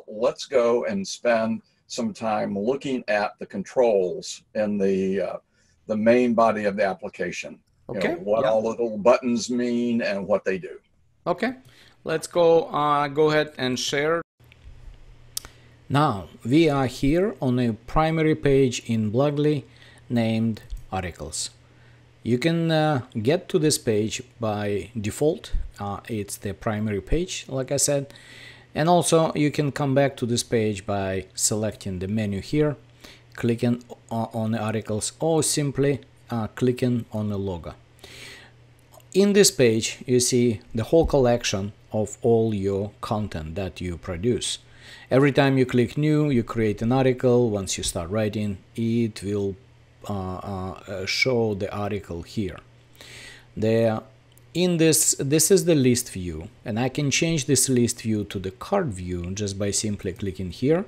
let's go and spend some time looking at the controls in the main body of the application. Okay. What all the little buttons mean and what they do. Okay. Let's go ahead and share. Now we are here on a primary page in Blogely named Articles. You can get to this page by default. It's the primary page, like I said. And also you can come back to this page by selecting the menu here, clicking on the articles, or simply clicking on the logo. In this page you see the whole collection of all your content that you produce. Every time you click new, you create an article. Once you start writing, it will show the article here. This is the list view, and I can change this list view to the card view just by simply clicking here,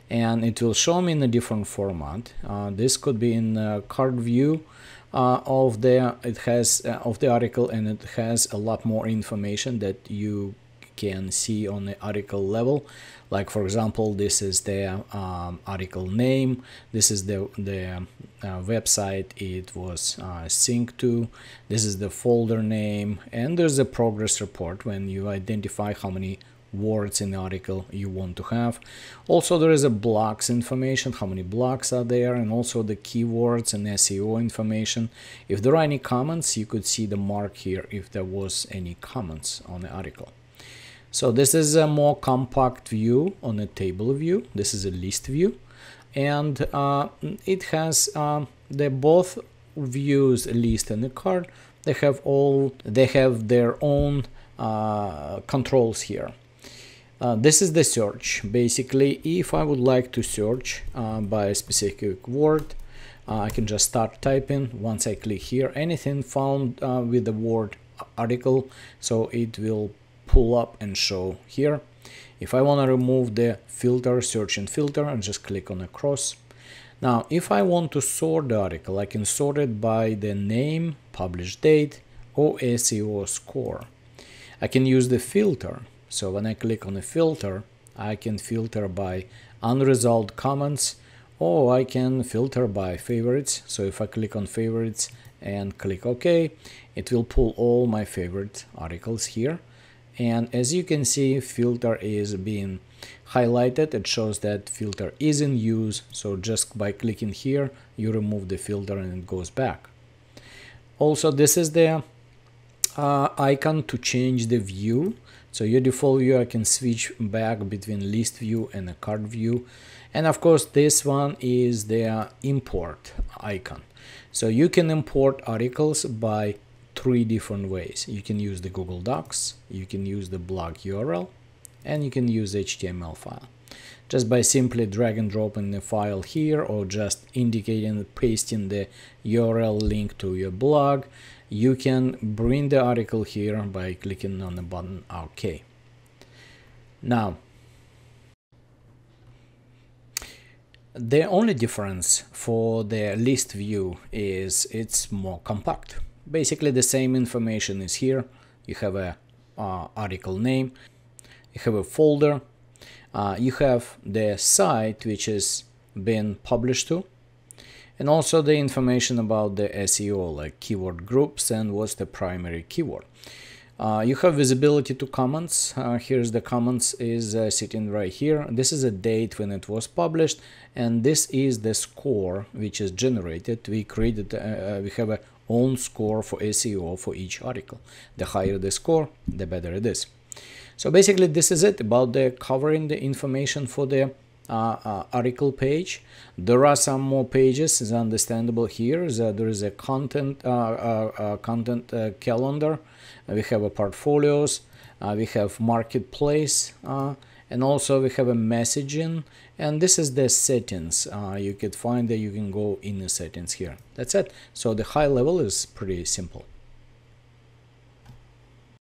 and it will show me in a different format. This could be in card view of the article, and it has a lot more information that you can see on the article level. Like for example, this is the article name, this is the website it was synced to, this is the folder name, and there's a progress report when you identify how many words in the article you want to have. Also there is a blocks information, how many blocks are there, and also the keywords and SEO information. If there are any comments, you could see the mark here if there was any comments on the article. So this is a more compact view on a table view. This is a list view, and it has the both views, list and the card. They have their own controls here. This is the search. Basically, if I would like to search by a specific word, I can just start typing. Once I click here, anything found with the word article, so it will pull up and show here. If I want to remove the filter, search and filter, and just click on a cross. Now if I want to sort the article, I can sort it by the name, published date, or SEO score. I can use the filter. So when I click on the filter, I can filter by unresolved comments, or I can filter by favorites. So if I click on favorites and click OK, it will pull all my favorite articles here. And as you can see, filter is being highlighted. It shows that filter is in use. So just by clicking here, you remove the filter and it goes back. Also, this is the icon to change the view. So your default view, I can switch back between list view and a card view. And of course, this one is the import icon. So you can import articles by 3 different ways. You can use the Google Docs, you can use the blog URL, and you can use HTML file. Just by simply drag and dropping the file here, or just indicating and pasting the URL link to your blog, you can bring the article here by clicking on the button OK. Now, the only difference for the list view is it's more compact. Basically the same information is here. You have a article name, you have a folder, you have the site which is been published to, and also the information about the SEO, like keyword groups and what's the primary keyword. You have visibility to comments. Here's the comments is sitting right here. This is a date when it was published, and this is the score which is generated. We created, we have a own score for SEO for each article. The higher the score, the better it is. So basically this is it about the covering the information for the article page. There are some more pages, is understandable here. There is a content calendar, we have a portfolios, we have marketplace, and also we have a messaging, and this is the settings. You could find that you can go in the settings here. That's it. So the high level is pretty simple.